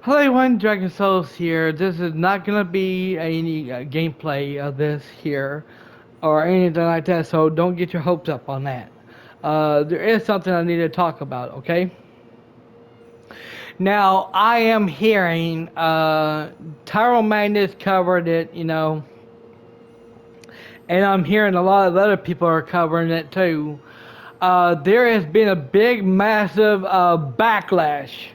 Hello everyone, Dragon Souls here. This is not gonna be any gameplay of this here or anything like that, so don't get your hopes up on that. There is something I need to talk about, okay? Now, I am hearing Tyrone Magnus covered it, and I'm hearing a lot of other people are covering it too. There has been a big, massive backlash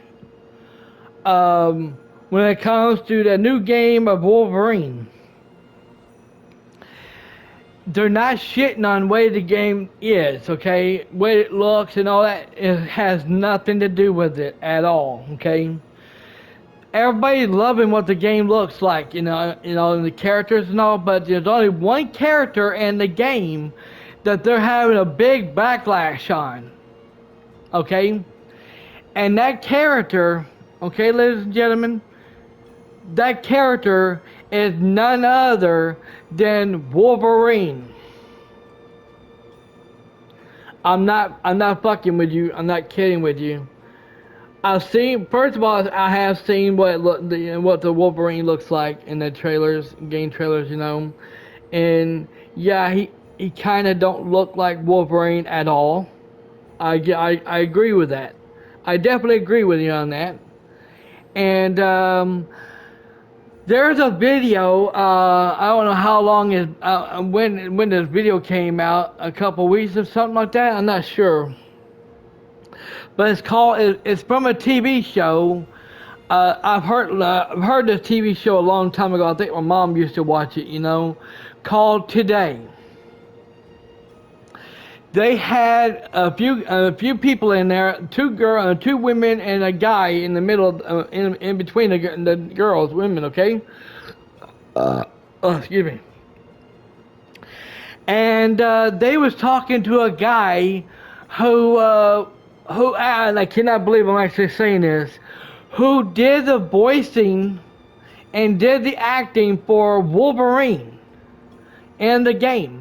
when it comes to the new game of Wolverine. They're not shitting on the way the game is, okay? Way it looks and all that, it has nothing to do with it at all, okay? Everybody's loving what the game looks like, and the characters and all, but there's only one character in the game that they're having a big backlash on, okay? And that character, okay, ladies and gentlemen, that character is none other than Wolverine. I'm not fucking with you. I'm not kidding with you. I've seen. First of all, I have seen what the Wolverine looks like in the trailers, game trailers, and yeah, he kind of don't look like Wolverine at all. I agree with that. I definitely agree with you on that. And there's a video. I don't know how long is when this video came out. A couple weeks or something like that. I'm not sure. But it's from a TV show. I've heard this TV show a long time ago. I think my mom used to watch it. Called Today. They had a few people in there, two women and a guy in the middle, in between the girls, women. Okay. Oh, excuse me. And they was talking to a guy who and I cannot believe I'm actually saying this, who did the voicing and did the acting for Wolverine in the game.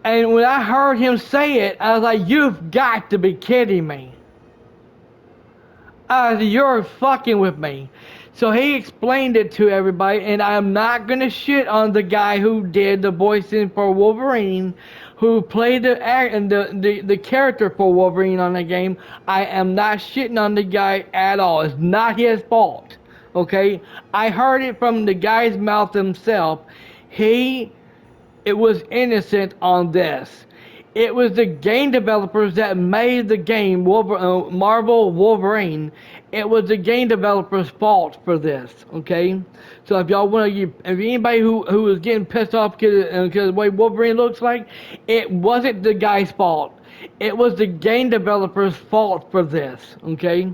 And when I heard him say it, I was like, you've got to be kidding me. You're fucking with me. So he explained it to everybody, and I'm not gonna shit on the guy who did the voicing for Wolverine, who played the character for Wolverine on the game. I am not shitting on the guy at all. It's not his fault. Okay? I heard it from the guy's mouth himself. It was innocent on this. It was the game developers that made the game Marvel Wolverine. It was the game developers' fault for this. Okay, so if y'all want to, if anybody who is getting pissed off because of the way Wolverine looks like, it wasn't the guy's fault. It was the game developers' fault for this. Okay.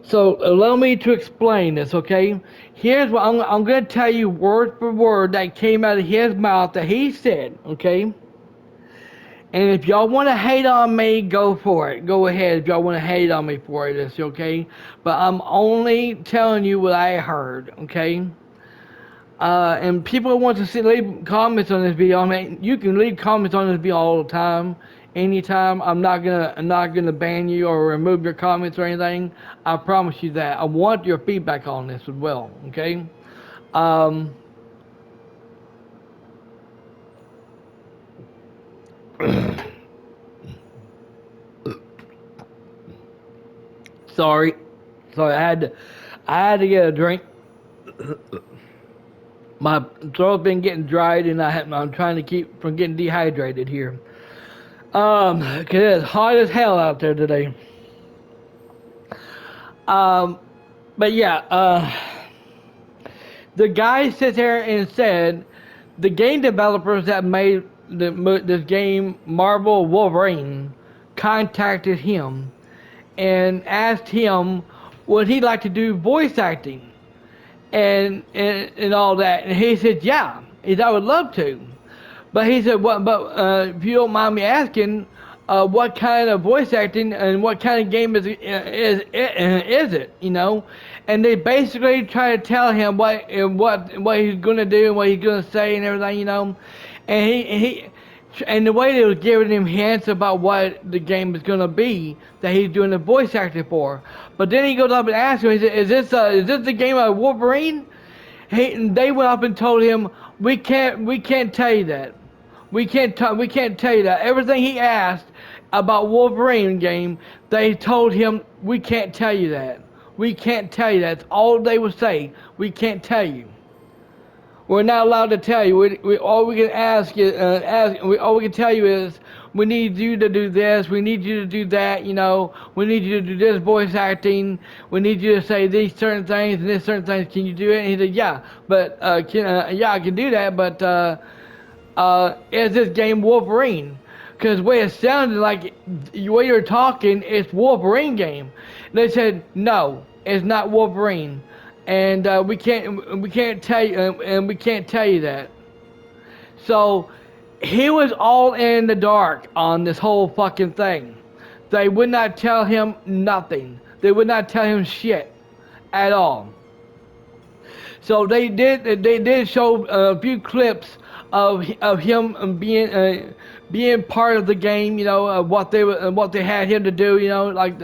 So allow me to explain this, okay? Here's what I'm going to tell you word for word that came out of his mouth that he said, okay? And if y'all want to hate on me, go for it. Go ahead if y'all want to hate on me for this, okay? But I'm only telling you what I heard, okay? And people want to leave comments on this video. I mean, you can leave comments on this video all the time, anytime. I'm not gonna ban you or remove your comments or anything. I promise you that. I want your feedback on this as well, okay? Sorry, I had to get a drink. My throat's been getting dried, and I'm trying to keep from getting dehydrated here. 'Cause it's hot as hell out there today. But yeah, the guy sits there and said the game developers that made this game, Marvel Wolverine, contacted him and asked him would he like to do voice acting and all that, and he said yeah, I would love to. But he said, "What? But if you don't mind me asking, what kind of voice acting and what kind of game is it? And they basically try to tell him what he's gonna do and what he's gonna say and everything, And he And the way they was giving him hints about what the game is gonna be that he's doing the voice acting for. But then he goes up and asks him, he said, is this the game of Wolverine? And they went up and told him, we can't tell you that. We can't tell you that. Everything he asked about Wolverine game, they told him, we can't tell you that. We can't tell you that. That's all they would say. We can't tell you. We're not allowed to tell you. All we can all we can tell you is, we need you to do this. We need you to do that. You know, we need you to do this voice acting. We need you to say these certain things and this certain things. Can you do it? And he said, yeah, but yeah, I can do that. But is this game Wolverine? Because the way it sounded like, the way you're talking, it's Wolverine game. And they said, no, it's not Wolverine, and we can't tell you, and we can't tell you that. So he was all in the dark on this whole fucking thing. They would not tell him nothing. They would not tell him shit at all. So they did show a few clips of him being part of the game, you know, what they had him to do, you know, like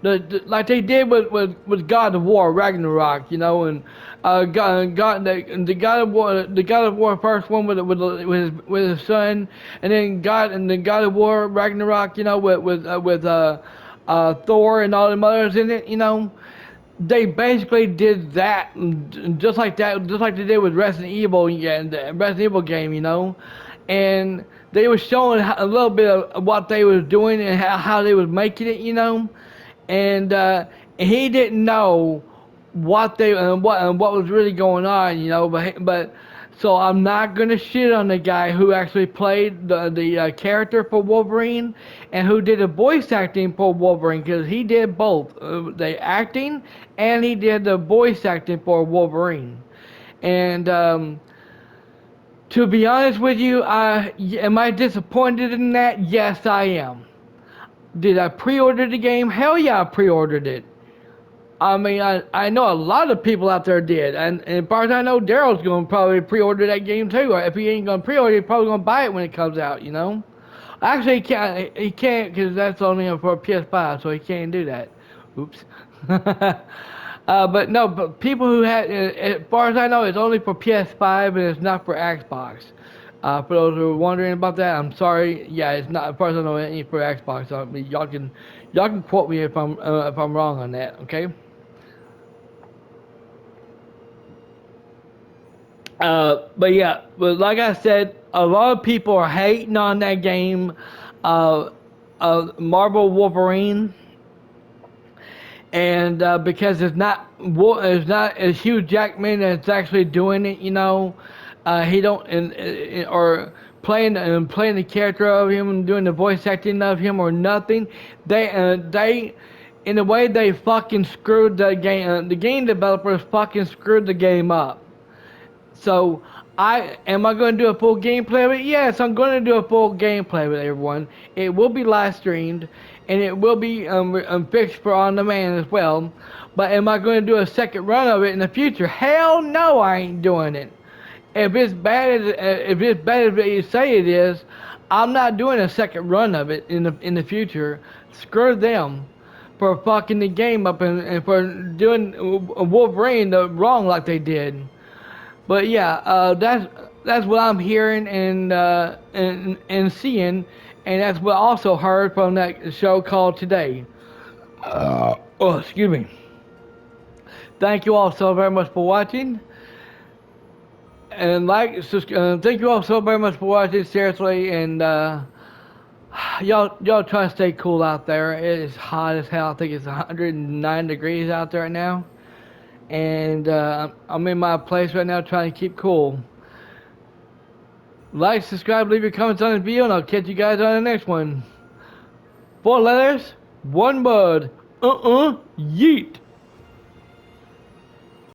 like they did with God of War Ragnarok, you know, and the God of War first one with his son, and then God of War Ragnarok, you know, with Thor and all the others in it, you know. They basically did that, just like they did with Resident Evil, yeah, the Resident Evil game, you know, and they were showing a little bit of what they was doing and how they was making it, you know, and he didn't know what was really going on, you know, but so I'm not gonna shit on the guy who actually played the character for Wolverine and who did the voice acting for Wolverine, because he did both the acting and he did the voice acting for Wolverine. And to be honest with you, am I disappointed in that? Yes, I am. Did I pre-order the game? Hell yeah, I pre-ordered it. I mean, I know a lot of people out there did, and as far as I know, Daryl's going to probably pre-order that game too. Or if he ain't going to pre-order, he's probably going to buy it when it comes out, you know? Actually, he can't, because that's only for PS5, so he can't do that. Oops. But no, but people who had, as far as I know, it's only for PS5 and it's not for Xbox. For those who are wondering about that, I'm sorry. Yeah, it's not. As far as I know, it ain't for Xbox. So, I mean, y'all can quote me if I'm wrong on that. Okay. But yeah, but like I said, a lot of people are hating on that game, uh, Marvel Wolverine, and because it's not as Hugh Jackman that's actually doing it, you know, he don't or playing the character of him and doing the voice acting of him or nothing. They in a way they fucking screwed the game. The game developers fucking screwed the game up. So, am I going to do a full gameplay of it? Yes, I'm going to do a full gameplay with everyone. It will be live streamed, and it will be fixed for on demand as well. But am I going to do a second run of it in the future? Hell no, I ain't doing it. If it's bad as you say it is, I'm not doing a second run of it in the future. Screw them for fucking the game up and for doing Wolverine the wrong like they did. But yeah, that's what I'm hearing and seeing, and that's what I also heard from that show called Today. Oh, excuse me. Thank you all so very much for watching, and thank you all so very much for watching. Seriously, and y'all try to stay cool out there. It is hot as hell. I think it's 109 degrees out there right now. And I'm in my place right now trying to keep cool. Like, subscribe, leave your comments on this video, and I'll catch you guys on the next one. 4 letters, 1 word. Yeet.